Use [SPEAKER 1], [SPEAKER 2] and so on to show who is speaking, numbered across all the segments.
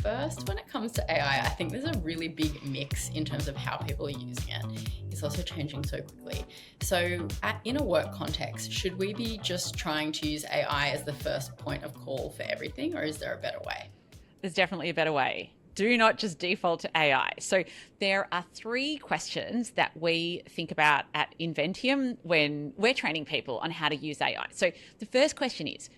[SPEAKER 1] First, when it comes to AI, I think there's a really big mix in terms of how people are using it. It's also changing so quickly. So in a work context, should we be just trying to use AI as the first point of call for everything, or is there a better way?
[SPEAKER 2] There's definitely a better way. Do not just default to AI. So there are three questions that we think about at Inventium when we're training people on how to use AI. So the first question is,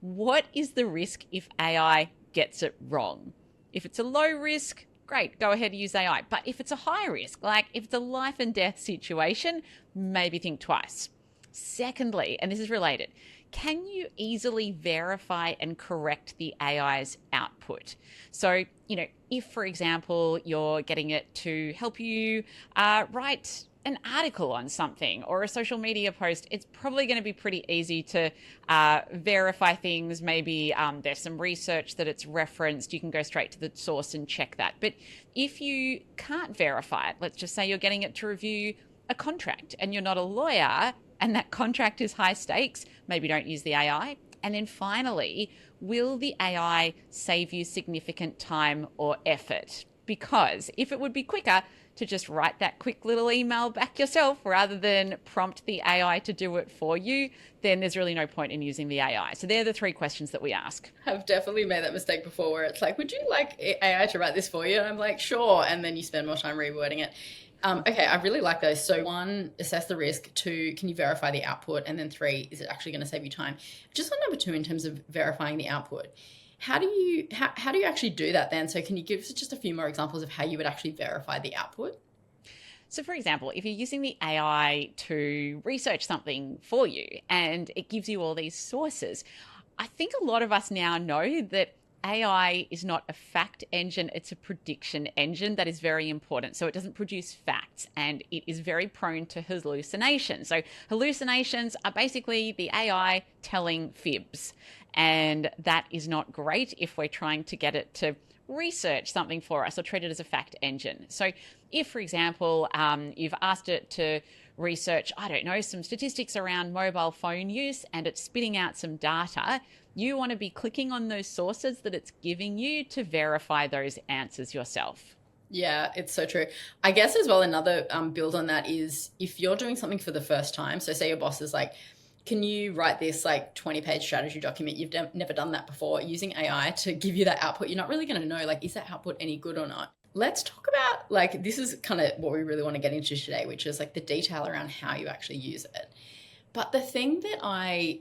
[SPEAKER 2] what is the risk if AI gets it wrong? If it's a low risk, great, go ahead and use AI. But if it's a high risk, like if it's a life and death situation, maybe think twice. Secondly, and this is related, can you easily verify and correct the AI's output? So, if, for example, you're getting it to help you write an article on something or a social media post, it's probably going to be pretty easy to verify things. Maybe there's some research that it's referenced. You can go straight to the source and check that. But if you can't verify it, let's just say you're getting it to review a contract and you're not a lawyer and that contract is high stakes, maybe don't use the AI. And then finally, will the AI save you significant time or effort? Because if it would be quicker to just write that quick little email back yourself rather than prompt the AI to do it for you, then there's really no point in using the AI. So they're the three questions that we ask.
[SPEAKER 1] I've definitely made that mistake before where it's like, would you like AI to write this for you? And I'm like, sure. And then you spend more time rewording it. Okay, I really like those. So one, assess the risk. Two, can you verify the output? And then three, is it actually going to save you time? Just on number two, in terms of verifying the output, how do you actually do that then? So can you give us just a few more examples of how you would actually verify the output?
[SPEAKER 2] So, for example, if you're using the AI to research something for you and it gives you all these sources, I think a lot of us now know that AI is not a fact engine, it's a prediction engine. That is very important. So it doesn't produce facts and it is very prone to hallucinations. So hallucinations are basically the AI telling fibs. And that is not great if we're trying to get it to research something for us or treat it as a fact engine. So if, for example, you've asked it to research, I don't know, some statistics around mobile phone use and it's spitting out some data, you want to be clicking on those sources that it's giving you to verify those answers yourself.
[SPEAKER 1] Yeah, it's so true. I guess as well, another build on that is if you're doing something for the first time, so say your boss is like, can you write this like 20-page strategy document? You've never done that before. Using AI to give you that output, you're not really going to know, like, is that output any good or not? Let's talk about, like, this is kind of what we really want to get into today, which is like the detail around how you actually use it. But the thing that I,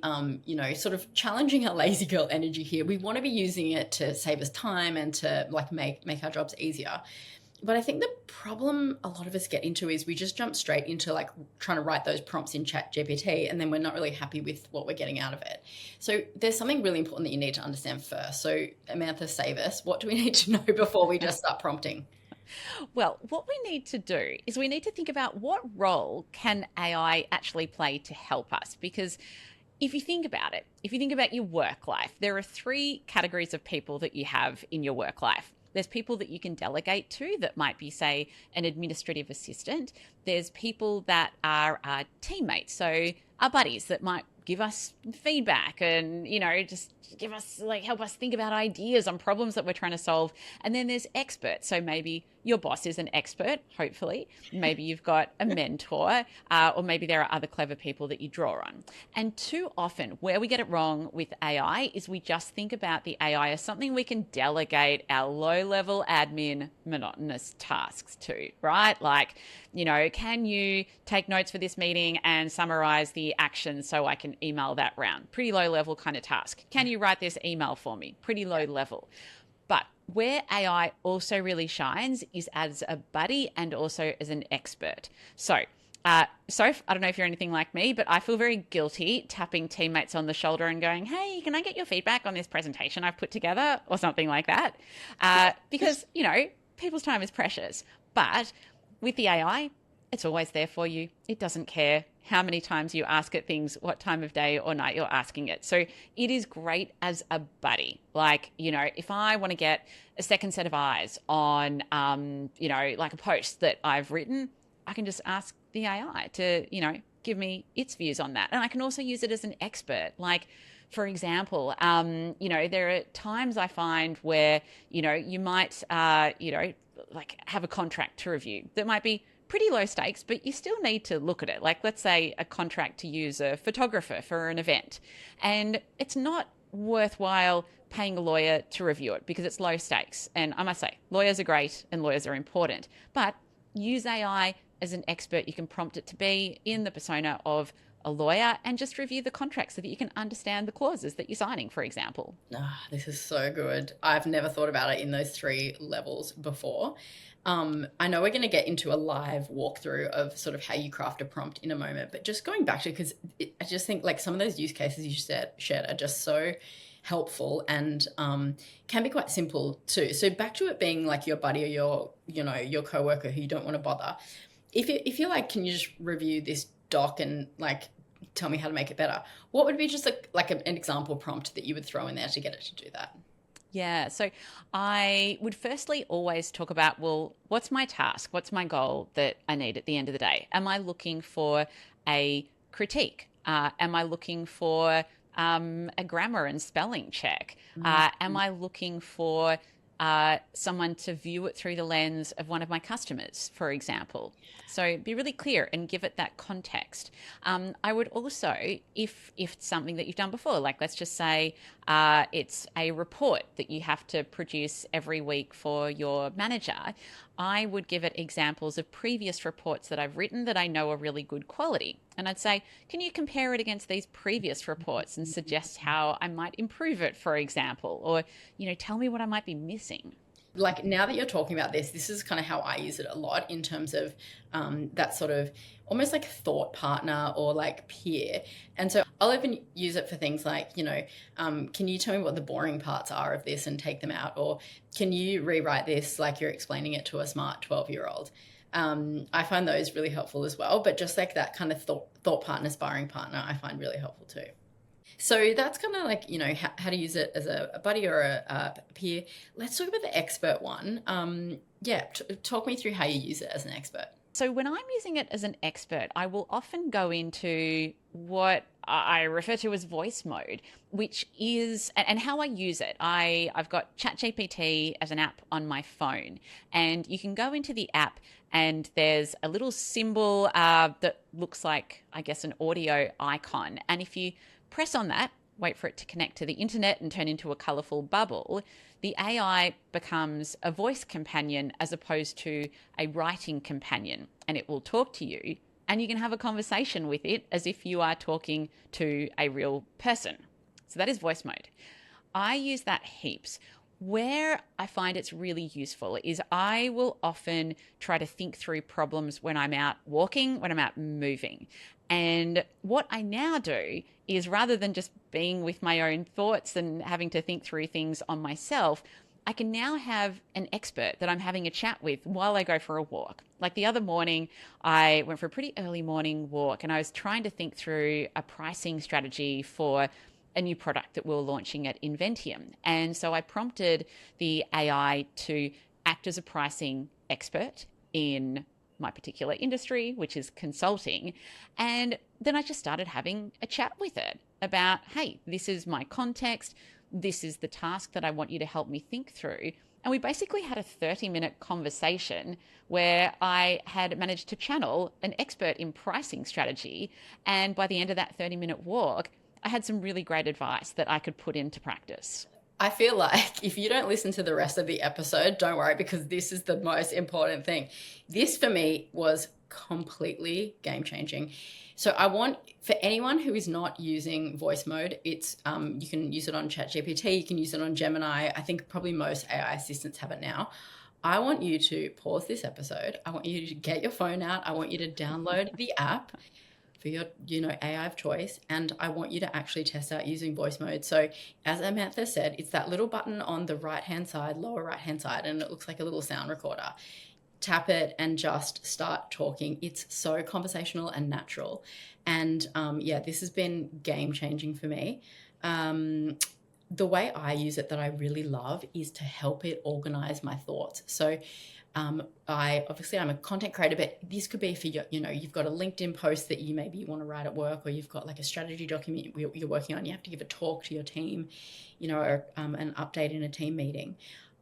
[SPEAKER 1] sort of challenging our lazy girl energy here, we want to be using it to save us time and to like make our jobs easier. But I think the problem a lot of us get into is we just jump straight into like trying to write those prompts in Chat GPT, and then we're not really happy with what we're getting out of it. So there's something really important that you need to understand first. So Amantha, save us. What do we need to know before we just start prompting?
[SPEAKER 2] Well, what we need to do is we need to think about what role can AI actually play to help us? Because if you think about it, if you think about your work life, there are three categories of people that you have in your work life. There's people that you can delegate to that might be, say, an administrative assistant. There's people that are teammates, so our buddies that might give us feedback and, just give us, like, help us think about ideas on problems that we're trying to solve. And then there's experts. So maybe your boss is an expert, hopefully. Maybe you've got a mentor, or maybe there are other clever people that you draw on. And too often where we get it wrong with AI is we just think about the AI as something we can delegate our low-level admin monotonous tasks to, right? Like, can you take notes for this meeting and summarize the actions so I can email that round? Pretty low-level kind of task. Can you write this email for me? Pretty low level. But where AI also really shines is as a buddy and also as an expert. So, Soph, I don't know if you're anything like me, but I feel very guilty tapping teammates on the shoulder and going, hey, can I get your feedback on this presentation I've put together or something like that? Because, people's time is precious. But with the AI, it's always there for you. It doesn't care how many times you ask it things, what time of day or night you're asking it. So it is great as a buddy. Like, if I want to get a second set of eyes on, like a post that I've written, I can just ask the AI to, give me its views on that. And I can also use it as an expert. Like, For example, there are times I find where, you might, like have a contract to review that might be pretty low stakes, but you still need to look at it. Like, let's say a contract to use a photographer for an event, and it's not worthwhile paying a lawyer to review it because it's low stakes. And I must say, lawyers are great and lawyers are important, but use AI as an expert. You can prompt it to be in the persona of a lawyer and just review the contract so that you can understand the clauses that you're signing, for example.
[SPEAKER 1] This is so good. I've never thought about it in those three levels before. I know we're going to get into a live walkthrough of sort of how you craft a prompt in a moment, but just going back to, because I just think like some of those use cases you shared are just so helpful and can be quite simple too. So back to it being like your buddy or your coworker who you don't want to bother. If you're like, can you just review this doc and like tell me how to make it better? What would be just like an example prompt that you would throw in there to get it to do that?
[SPEAKER 2] Yeah, so I would firstly always talk about, well, what's my task? What's my goal that I need at the end of the day? Am I looking for a critique? Am I looking for a grammar and spelling check? Am I looking for someone to view it through the lens of one of my customers, for example? So be really clear and give it that context. I would also, if it's something that you've done before, like let's just say it's a report that you have to produce every week for your manager, I would give it examples of previous reports that I've written that I know are really good quality. And I'd say, can you compare it against these previous reports and suggest how I might improve it, for example? Or, tell me what I might be missing.
[SPEAKER 1] Like now that you're talking about this is kind of how I use it a lot in terms of that sort of almost like thought partner or like peer. And so I'll even use it for things like, can you tell me what the boring parts are of this and take them out? Or can you rewrite this like you're explaining it to a smart 12-year-old? I find those really helpful as well. But just like that kind of thought partner, sparring partner, I find really helpful too. So that's kind of like, how to use it as a buddy or a peer. Let's talk about the expert one. Talk me through how you use it as an expert.
[SPEAKER 2] So when I'm using it as an expert, I will often go into what I refer to as voice mode, which is, and how I use it. I've got ChatGPT as an app on my phone, and you can go into the app and there's a little symbol that looks like, I guess, an audio icon. And if you press on that, wait for it to connect to the internet and turn into a colorful bubble, the AI becomes a voice companion as opposed to a writing companion, and it will talk to you and you can have a conversation with it as if you are talking to a real person. So that is voice mode. I use that heaps. Where I find it's really useful is I will often try to think through problems when I'm out walking, when I'm out moving. And what I now do is, rather than just being with my own thoughts and having to think through things on myself, I can now have an expert that I'm having a chat with while I go for a walk. Like the other morning, I went for a pretty early morning walk and I was trying to think through a pricing strategy for a new product that we were launching at Inventium. And so I prompted the AI to act as a pricing expert in my particular industry, which is consulting. And then I just started having a chat with it about, hey, this is my context. This is the task that I want you to help me think through. And we basically had a 30-minute conversation where I had managed to channel an expert in pricing strategy. And by the end of that 30-minute walk, I had some really great advice that I could put into practice.
[SPEAKER 1] I feel like if you don't listen to the rest of the episode, don't worry, because this is the most important thing. This for me was completely game changing. So I want, for anyone who is not using voice mode, it's you can use it on ChatGPT, you can use it on Gemini. I think probably most AI assistants have it now. I want you to pause this episode. I want you to get your phone out. I want you to download the app for your, AI of choice. And I want you to actually test out using voice mode. So as Amantha said, it's that little button on the right-hand side, lower right-hand side, and it looks like a little sound recorder. Tap it and just start talking. It's so conversational and natural. And this has been game changing for me. the way I use it that I really love is to help it organize my thoughts. So I'm a content creator, but this could be for your, you've got a LinkedIn post that you maybe want to write at work, or you've got like a strategy document you're working on. You have to give a talk to your team, or an update in a team meeting.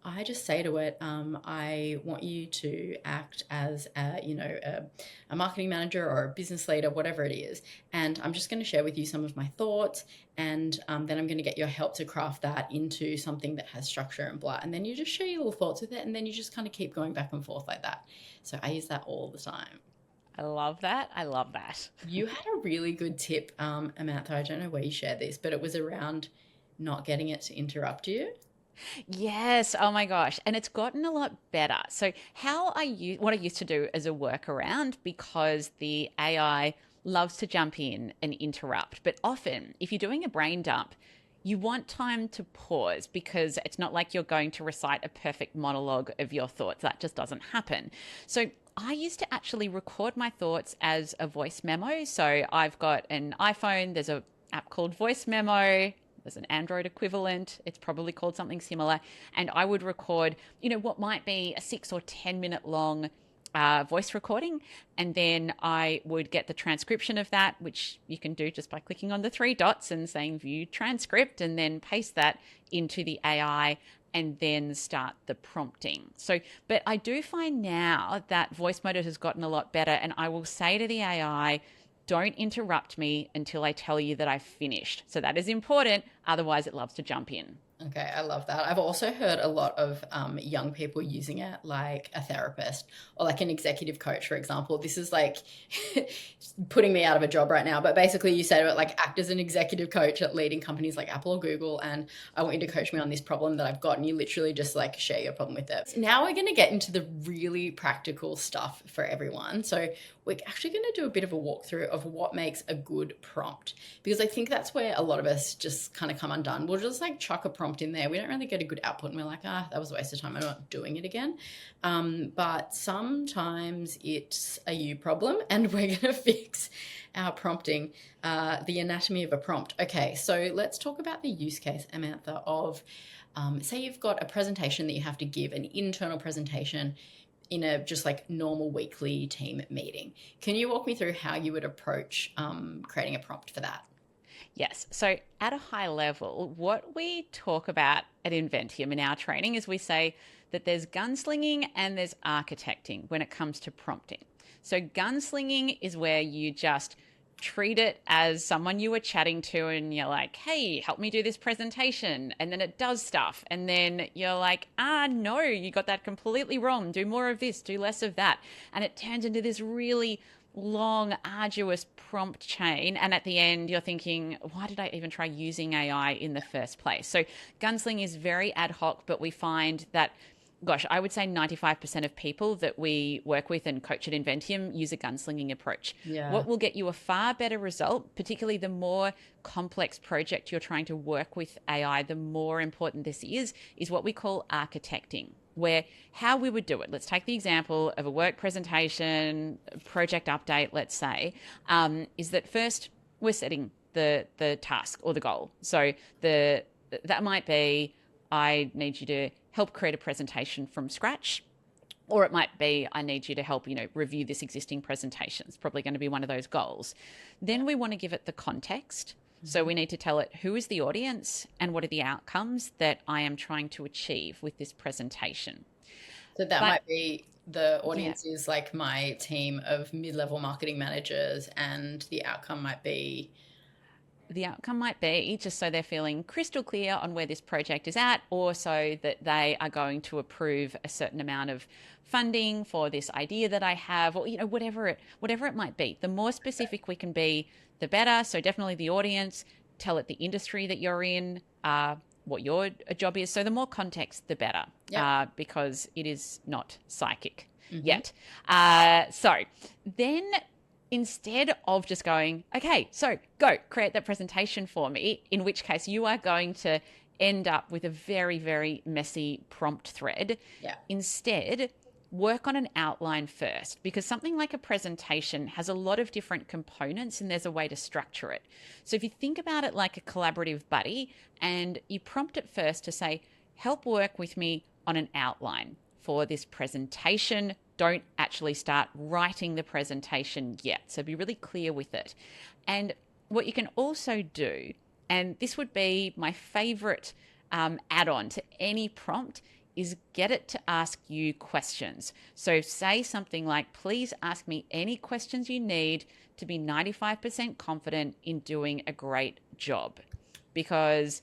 [SPEAKER 1] I just say to it, I want you to act as a marketing manager or a business leader, whatever it is. And I'm just going to share with you some of my thoughts. And then I'm going to get your help to craft that into something that has structure and blah. And then you just share your little thoughts with it. And then you just kind of keep going back and forth like that. So I use that all the time.
[SPEAKER 2] I love that. I love that.
[SPEAKER 1] You had a really good tip, Amantha. I don't know where you shared this, but it was around not getting it to interrupt you.
[SPEAKER 2] Yes. Oh my gosh. And it's gotten a lot better. So what I used to do as a workaround, because the AI loves to jump in and interrupt. But often if you're doing a brain dump, you want time to pause, because it's not like you're going to recite a perfect monologue of your thoughts. That just doesn't happen. So I used to actually record my thoughts as a voice memo. So I've got an iPhone, there's an app called Voice Memo. There's an Android equivalent. It's probably called something similar. And I would record, what might be a 6 or 10 minute long voice recording. And then I would get the transcription of that, which you can do just by clicking on the 3 dots and saying view transcript, and then paste that into the AI and then start the prompting. So, but I do find now that voice mode has gotten a lot better, and I will say to the AI, don't interrupt me until I tell you that I've finished. So that is important. Otherwise, it loves to jump in.
[SPEAKER 1] Okay, I love that. I've also heard a lot of young people using it, like a therapist or like an executive coach, for example. This is like putting me out of a job right now, but basically you say to it, like, act as an executive coach at leading companies like Apple or Google, and I want you to coach me on this problem that I've got, and you literally just like share your problem with it. So now we're going to get into the really practical stuff for everyone. So we're actually going to do a bit of a walkthrough of what makes a good prompt, because I think that's where a lot of us just kind of come undone. We'll just like chuck a prompt in there. We don't really get a good output, and we're like, that was a waste of time. I'm not doing it again. But sometimes it's a you problem, and we're going to fix our prompting, the anatomy of a prompt. Okay, so let's talk about the use case, Amantha, of say you've got a presentation that you have to give, an internal presentation in a just like normal weekly team meeting. Can you walk me through how you would approach creating a prompt for that?
[SPEAKER 2] Yes. So at a high level, what we talk about at Inventium in our training is we say that there's gunslinging and there's architecting when it comes to prompting. So gunslinging is where you just treat it as someone you were chatting to, and you're like, hey, help me do this presentation. And then it does stuff. And then you're like, no, you got that completely wrong. Do more of this, do less of that. And it turns into this really long, arduous prompt chain. And at the end, you're thinking, why did I even try using AI in the first place? So gunsling is very ad hoc, but we find that, gosh, I would say 95% of people that we work with and coach at Inventium use a gunslinging approach.
[SPEAKER 1] Yeah.
[SPEAKER 2] What will get you a far better result, particularly the more complex project you're trying to work with AI, the more important this is what we call architecting, where how we would do it. Let's take the example of a work presentation, project update, let's say, is that first we're setting the task or the goal. So that might be, I need you to help create a presentation from scratch, or it might be, I need you to help, review this existing presentation. It's probably going to be one of those goals. Then we want to give it the context. So we need to tell it who is the audience and what are the outcomes that I am trying to achieve with this presentation.
[SPEAKER 1] So that might be the audience is like my team of mid-level marketing managers, and the outcome might be just so they're feeling crystal clear on where this project is at, or so that they are going to approve a certain amount of funding for this idea that I have, or whatever it might be. The more specific we can be, the better. So definitely the audience, tell it the industry that you're in, what your job is. So the more context, the better, because it is not psychic yet. So then, instead of just going, okay, so go create that presentation for me, in which case you are going to end up with a very, very messy prompt thread. Yeah.
[SPEAKER 2] Instead, work on an outline first, because something like a presentation has a lot of different components and there's a way to structure it. So if you think about it like a collaborative buddy and you prompt it first to say, help work with me on an outline for this presentation. Don't actually start writing the presentation yet. So be really clear with it. And what you can also do, and this would be my favorite add-on to any prompt, is get it to ask you questions. So say something like, please ask me any questions you need to be 95% confident in doing a great job, because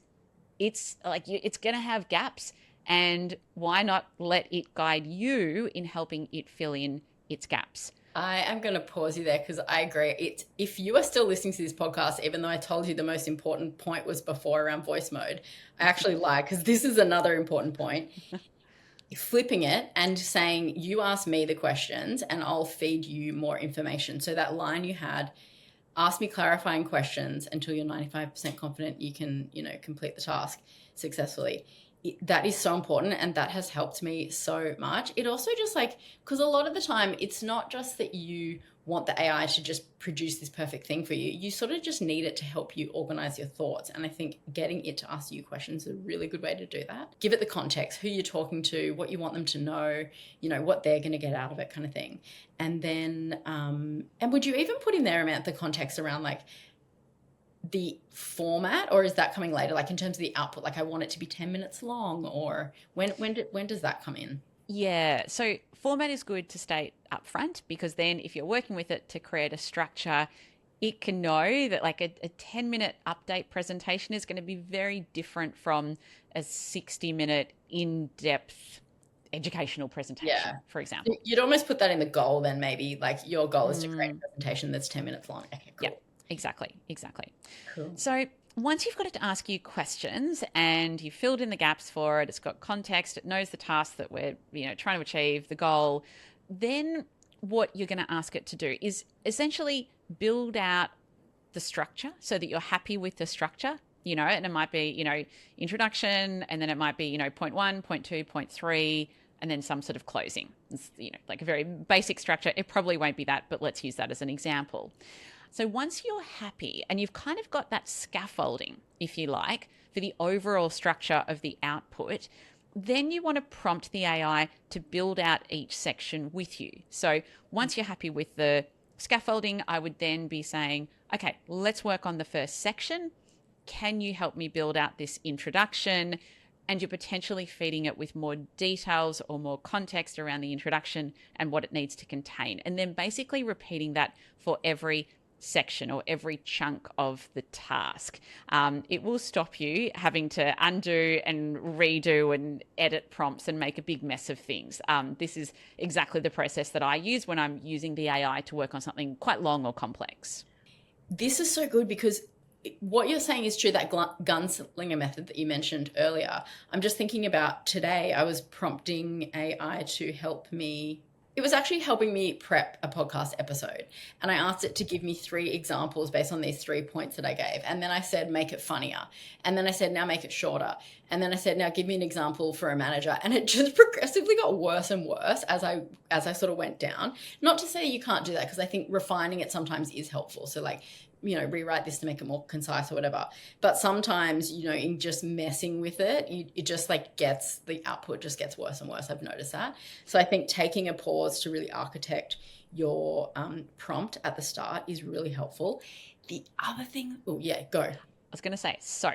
[SPEAKER 2] it's like it's going to have gaps, and why not let it guide you in helping it fill in its gaps?
[SPEAKER 1] I am going to pause you there because I agree. If you are still listening to this podcast, even though I told you the most important point was before around voice mode, I actually lie, because this is another important point. Flipping it and saying, you ask me the questions and I'll feed you more information. So that line you had, ask me clarifying questions until you're 95% confident you can, complete the task successfully. That is so important, and that has helped me so much. It also just because a lot of the time it's not just that you want the AI to just produce this perfect thing for you. You sort of just need it to help you organize your thoughts. And I think getting it to ask you questions is a really good way to do that. Give it the context, who you're talking to, what you want them to know, what they're going to get out of it, kind of thing. And then, and would you even put in there, Amantha, the context around the format, or is that coming later? In terms of the output, I want it to be 10 minutes long, or when does that come in?
[SPEAKER 2] Yeah, so format is good to state up front, because then if you're working with it to create a structure, it can know that a 10-minute update presentation is going to be very different from a 60-minute in-depth educational presentation, for example.
[SPEAKER 1] You'd almost put that in the goal then, maybe, your goal is to create a presentation that's 10 minutes long. Okay, cool.
[SPEAKER 2] Yeah. Exactly.
[SPEAKER 1] Cool.
[SPEAKER 2] So once you've got it to ask you questions and you've filled in the gaps for it, it's got context, it knows the task that we're trying to achieve, the goal, then what you're going to ask it to do is essentially build out the structure so that you're happy with the structure, and it might be, introduction, and then it might be, point 1, point 2, point 3, and then some sort of closing. It's, a very basic structure. It probably won't be that, but let's use that as an example. So once you're happy and you've kind of got that scaffolding, if you like, for the overall structure of the output, then you want to prompt the AI to build out each section with you. So once you're happy with the scaffolding, I would then be saying, okay, let's work on the first section. Can you help me build out this introduction? And you're potentially feeding it with more details or more context around the introduction and what it needs to contain. And then basically repeating that for every section or every chunk of the task. It will stop you having to undo and redo and edit prompts and make a big mess of things. This is exactly the process that I use when I'm using the AI to work on something quite long or complex.
[SPEAKER 1] This is so good, because what you're saying is true, that gunslinger method that you mentioned earlier. I'm just thinking about today, I was prompting AI to help me. It was actually helping me prep a podcast episode. And I asked it to give me 3 examples based on these 3 points that I gave. And then I said, make it funnier. And then I said, now make it shorter. And then I said, now give me an example for a manager. And it just progressively got worse and worse as I sort of went down. Not to say you can't do that, because I think refining it sometimes is helpful. So rewrite this to make it more concise or whatever. But sometimes, in just messing with it, it just the output just gets worse and worse. I've noticed that. So I think taking a pause to really architect your prompt at the start is really helpful. The other thing, go.
[SPEAKER 2] I was going to say, so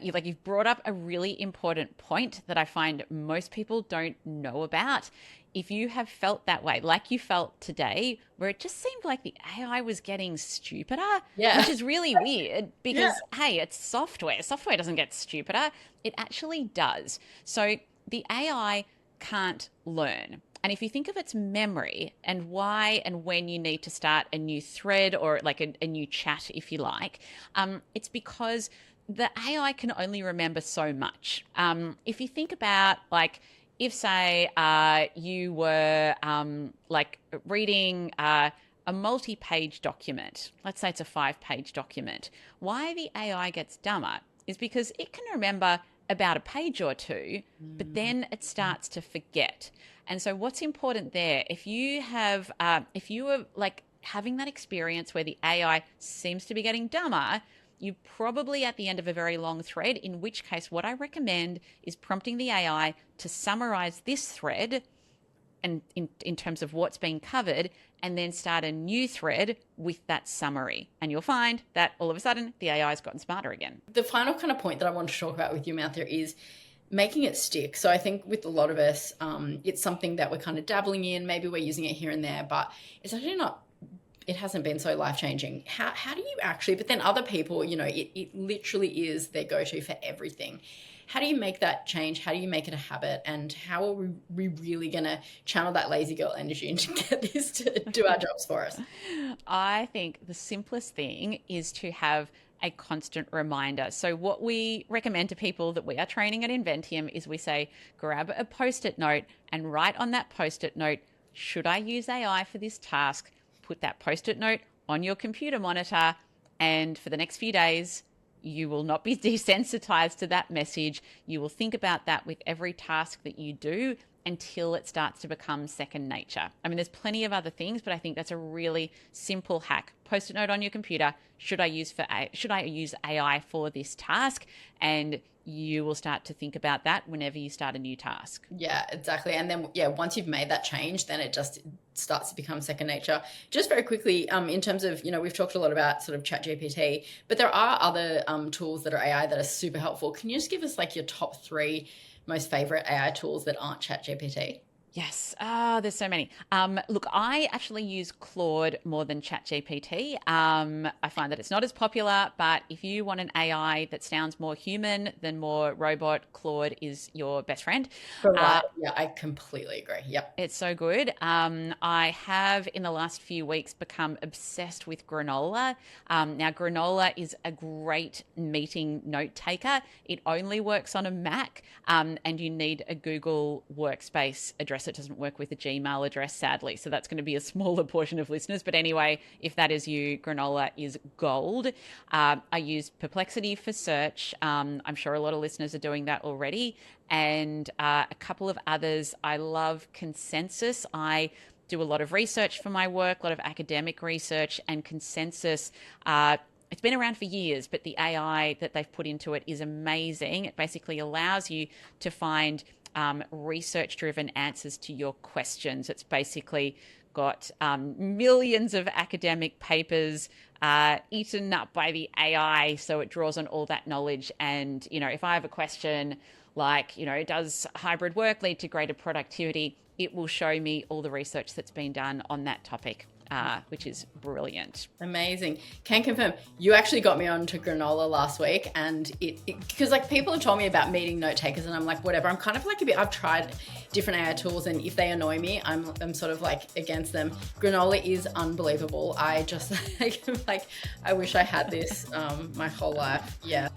[SPEAKER 2] you've brought up a really important point that I find most people don't know about. If you have felt that way, like you felt today, where it just seemed like the AI was getting stupider, which is really weird, because, hey, it's software. Software doesn't get stupider. It actually does. So the AI can't learn. And if you think of its memory and why and when you need to start a new thread or a new chat, if you like, it's because the AI can only remember so much. If you think about if, say, you were reading a multi-page document, let's say it's a 5-page document, why the AI gets dumber is because it can remember about a page or two, but then it starts to forget. And so what's important there, if you are like having that experience where the AI seems to be getting dumber, you're probably at the end of a very long thread, in which case what I recommend is prompting the AI to summarize this thread and in terms of what's being covered, and then start a new thread with that summary. And you'll find that all of a sudden the AI has gotten smarter again.
[SPEAKER 1] The final kind of point that I want to talk about with you, Amantha, is making it stick. So I think with a lot of us, it's something that we're kind of dabbling in. Maybe we're using it here and there, but it's actually not, it hasn't been so life-changing. How do you actually, but then other people, it literally is their go-to for everything. How do you make that change? How do you make it a habit? And how are we really going to channel that lazy girl energy and get this to do our jobs for us?
[SPEAKER 2] I think the simplest thing is to have a constant reminder. So what we recommend to people that we are training at Inventium is we say, grab a Post-it note and write on that Post-it note, should I use AI for this task? Put that Post-it note on your computer monitor, and for the next few days, you will not be desensitized to that message. You will think about that with every task that you do until it starts to become second nature. I mean, there's plenty of other things, but I think that's a really simple hack. Post-it note on your computer. Should I use AI for this task? And you will start to think about that whenever you start a new task.
[SPEAKER 1] Yeah, exactly. And then, once you've made that change, then it just starts to become second nature. Just very quickly, in terms of, we've talked a lot about sort of ChatGPT, but there are other tools that are AI that are super helpful. Can you just give us like your top 3 most favorite AI tools that aren't ChatGPT?
[SPEAKER 2] Yes. There's so many. Look, I actually use Claude more than ChatGPT. I find that it's not as popular, but if you want an AI that sounds more human than more robot, Claude is your best friend.
[SPEAKER 1] Right. Yeah, I completely agree. Yep.
[SPEAKER 2] It's so good. I have in the last few weeks become obsessed with Granola. Now, Granola is a great meeting note taker. It only works on a Mac, and you need a Google Workspace address. It doesn't work with a Gmail address, sadly. So that's going to be a smaller portion of listeners. But anyway, if that is you, Granola is gold. I use Perplexity for search. I'm sure a lot of listeners are doing that already. And a couple of others. I love Consensus. I do a lot of research for my work, a lot of academic research, and Consensus, it's been around for years, but the AI that they've put into it is amazing. It basically allows you to find research-driven answers to your questions. It's basically got millions of academic papers eaten up by the AI, so it draws on all that knowledge. And, if I have a question like, does hybrid work lead to greater productivity? It will show me all the research that's been done on that topic. Which is brilliant.
[SPEAKER 1] Amazing. Can confirm, you actually got me onto Granola last week, and because like people have told me about meeting note takers, and I'm like, whatever. I'm kind of like I've tried different AI tools, and if they annoy me, I'm sort of like against them. Granola is unbelievable. I just like I wish I had this my whole life. Yeah.